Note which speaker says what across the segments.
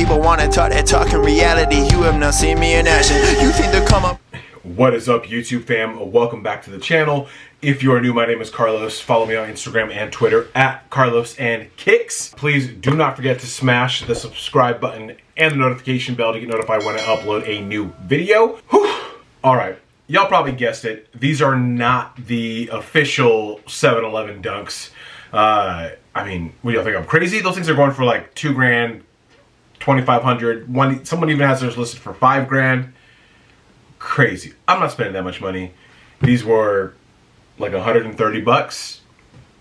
Speaker 1: people wanna talk that talk in reality. You have not seen me in action. You think to come up.
Speaker 2: What is up, YouTube fam? Welcome back to the channel. If you are new, my name is Carlos. Follow me on Instagram and Twitter at Carlos and Kicks. Please do not forget to smash the subscribe button and the notification bell to get notified when I upload a new video. Whew. All right, y'all probably guessed it. These are not the official 7-Eleven dunks. I mean, what do y'all think? I'm crazy? Those things are going for like $2 grand, $2,500. Someone even has theirs listed for $5 grand. Crazy. I'm not spending that much money. These were like 130 bucks.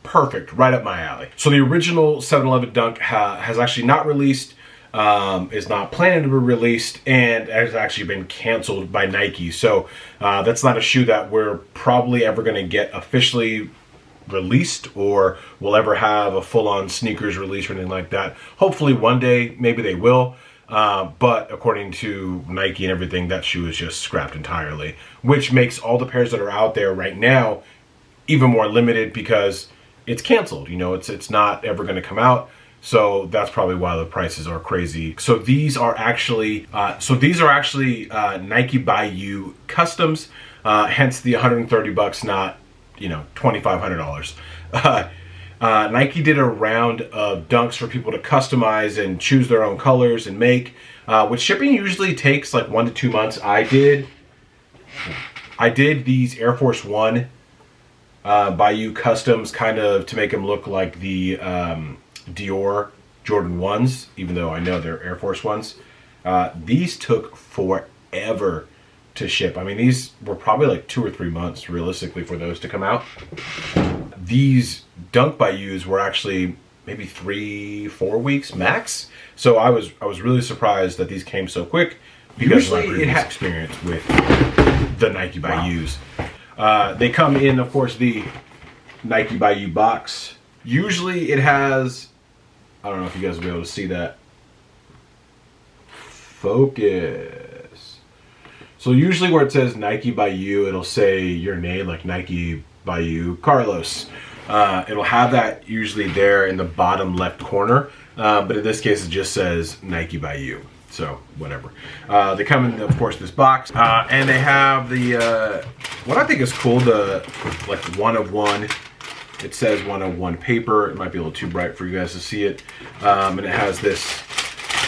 Speaker 2: Perfect. Right up my alley. So the original 7-Eleven dunk has actually not released, is not planning to be released, and has actually been canceled by Nike. So that's not a shoe that we're probably ever going to get officially released, or will ever have a full-on sneakers release or anything like that. Hopefully one day, maybe they will. But according to Nike and everything, that shoe is just scrapped entirely, which makes all the pairs that are out there right now even more limited because it's canceled. You know, it's not ever going to come out. So that's probably why the prices are crazy. So these are actually Nike by You customs, hence the 130 bucks, not, you know, $2,500. Nike did a round of dunks for people to customize and choose their own colors and make, which shipping usually takes like 1 to 2 months. I did these Air Force One by You customs kind of to make them look like the Dior Jordan 1s, even though I know they're Air Force Ones. These took forever to ship. I mean, these were probably like 2 or 3 months realistically for those to come out. These Dunk by Yous were actually maybe 3-4 weeks max. So I was really surprised that these came so quick because of my previous experience with the Nike by Yous. They come in, of course, the Nike by You box. Usually it has, I don't know if you guys will be able to see that. Focus. So usually where it says Nike by You, it'll say your name, like Nike by You, Carlos. It'll have that usually there in the bottom left corner, but in this case it just says Nike by You. So whatever. They come in, of course, this box, and they have the what I think is cool, the like 1 of 1. It says 1 of 1 paper. It might be a little too bright for you guys to see it, and it has this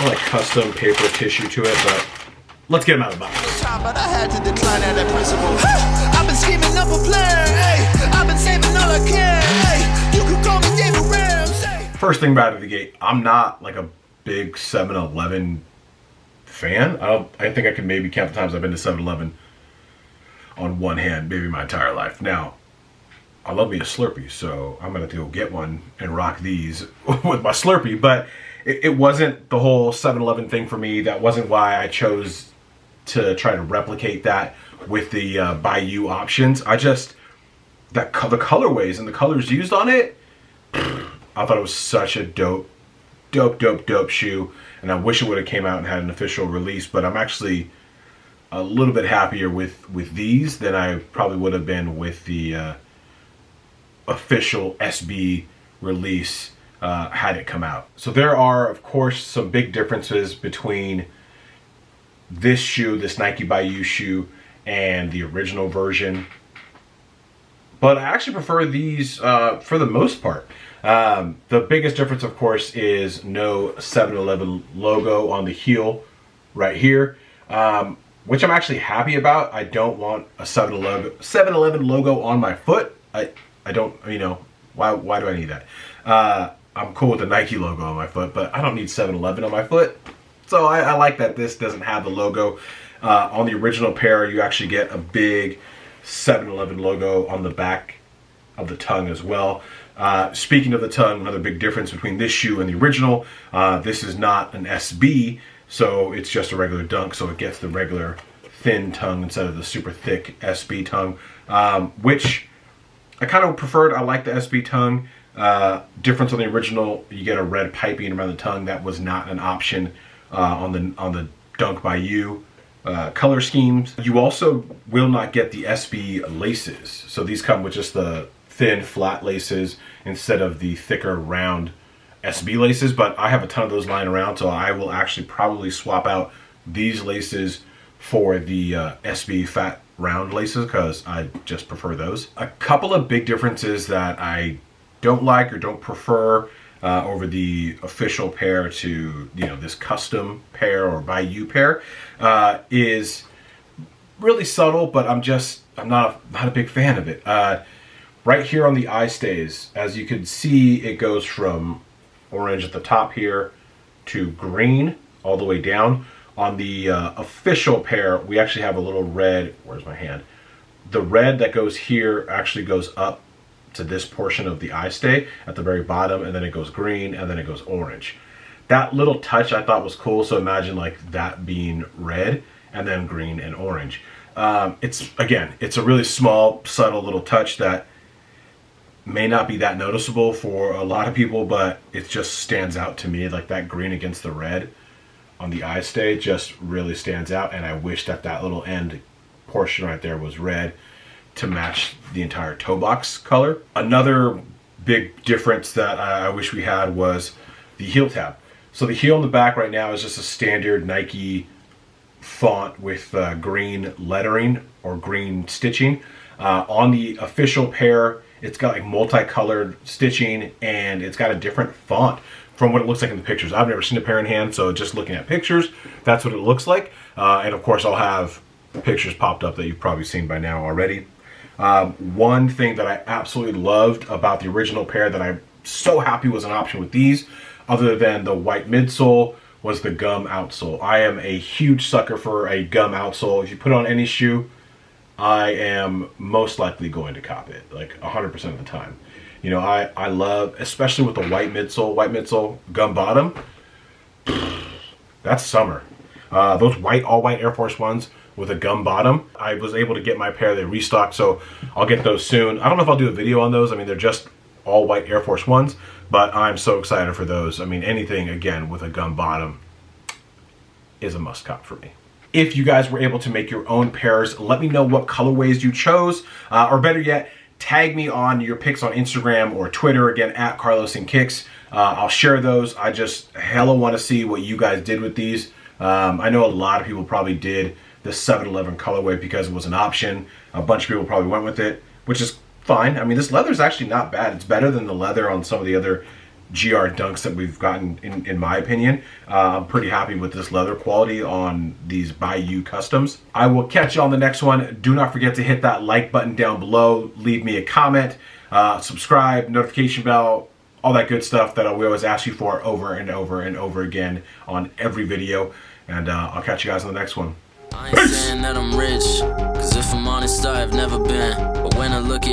Speaker 2: like custom paper tissue to it, but let's get them out of the box.
Speaker 1: But I had to decline at that principle. I've been scheming up a plan. Hey, I've been saving all I can. Hey, you can call me David Ramsey.
Speaker 2: First thing right out of the gate, I'm not like a big 7-Eleven fan. I think I can maybe count the times I've been to 7-Eleven on one hand, maybe my entire life. Now, I love me a Slurpee, so I'm gonna have to go get one and rock these with my Slurpee. But it wasn't the whole 7-Eleven thing for me. That wasn't why I chose to try to replicate that with the by You options. I just, the colorways and the colors used on it, I thought it was such a dope shoe, and I wish it would have came out and had an official release. But I'm actually a little bit happier with these than I probably would have been with the official SB release had it come out. So there are, of course, some big differences between this shoe, this Nike by You shoe, and the original version. But I actually prefer these for the most part. The biggest difference, of course, is no 7-Eleven logo on the heel right here, which I'm actually happy about. I don't want a 7-Eleven logo on my foot. I don't, you know, why do I need that? I'm cool with the Nike logo on my foot, but I don't need 7-Eleven on my foot. So I like that this doesn't have the logo. On the original pair, you actually get a big 7-Eleven logo on the back of the tongue as well. Speaking of the tongue, another big difference between this shoe and the original, this is not an SB, so it's just a regular dunk, so it gets the regular thin tongue instead of the super thick SB tongue, which I kind of preferred. I like the SB tongue. Difference on the original, you get a red piping around the tongue. That was not an option on the Dunk by You color schemes. You also will not get the SB laces. So these come with just the thin flat laces instead of the thicker round SB laces, but I have a ton of those lying around, so I will actually probably swap out these laces for the SB fat round laces because I just prefer those. A couple of big differences that I don't like or don't prefer over the official pair to, you know, this custom pair or by you pair is really subtle, but I'm not a big fan of it. Right here on the eye stays, as you can see, it goes from orange at the top here to green all the way down. On the official pair, we actually have a little red. Where's my hand? The red that goes here actually goes up to this portion of the eye stay at the very bottom, and then it goes green, and then it goes orange. That little touch I thought was cool, so imagine like that being red and then green and orange. It's a really small, subtle little touch that may not be that noticeable for a lot of people, but it just stands out to me. Like that green against the red on the eye stay just really stands out, and I wish that that little end portion right there was red to match the entire toe box color. Another big difference that I wish we had was the heel tab. So the heel in the back right now is just a standard Nike font with green lettering or green stitching. On the official pair, it's got like multicolored stitching, and it's got a different font from what it looks like in the pictures. I've never seen a pair in hand, so just looking at pictures, that's what it looks like. And of course, I'll have pictures popped up that you've probably seen by now already. One thing that I absolutely loved about the original pair that I'm so happy was an option with these, other than the white midsole, was the gum outsole. I am a huge sucker for a gum outsole. If you put on any shoe, I am most likely going to cop it, like 100% of the time. You know, I love, especially with the white midsole, gum bottom, that's summer. Those all white Air Force Ones with a gum bottom, I was able to get my pair, they restocked, so I'll get those soon. I don't know if I'll do a video on those. I mean, they're just all white Air Force Ones, but I'm so excited for those. I mean, anything, again, with a gum bottom is a must cop for me. If you guys were able to make your own pairs, let me know what colorways you chose, or better yet, tag me on your pics on Instagram or Twitter, again, at Carlos and Kicks. I'll share those. I just hella want to see what you guys did with these. I know a lot of people probably did the 711 colorway because it was an option. A bunch of people probably went with it, which is fine. I mean, this leather is actually not bad. It's better than the leather on some of the other GR Dunks that we've gotten, in my opinion. I'm pretty happy with this leather quality on these By You customs. I will catch you on the next one. Do not forget to hit that like button down below. Leave me a comment, subscribe, notification bell, all that good stuff that we always ask you for over and over and over again on every video. And I'll catch you guys on the next one.
Speaker 3: I ain't saying that I'm rich, cause if I'm honest, I've never been. But when I look at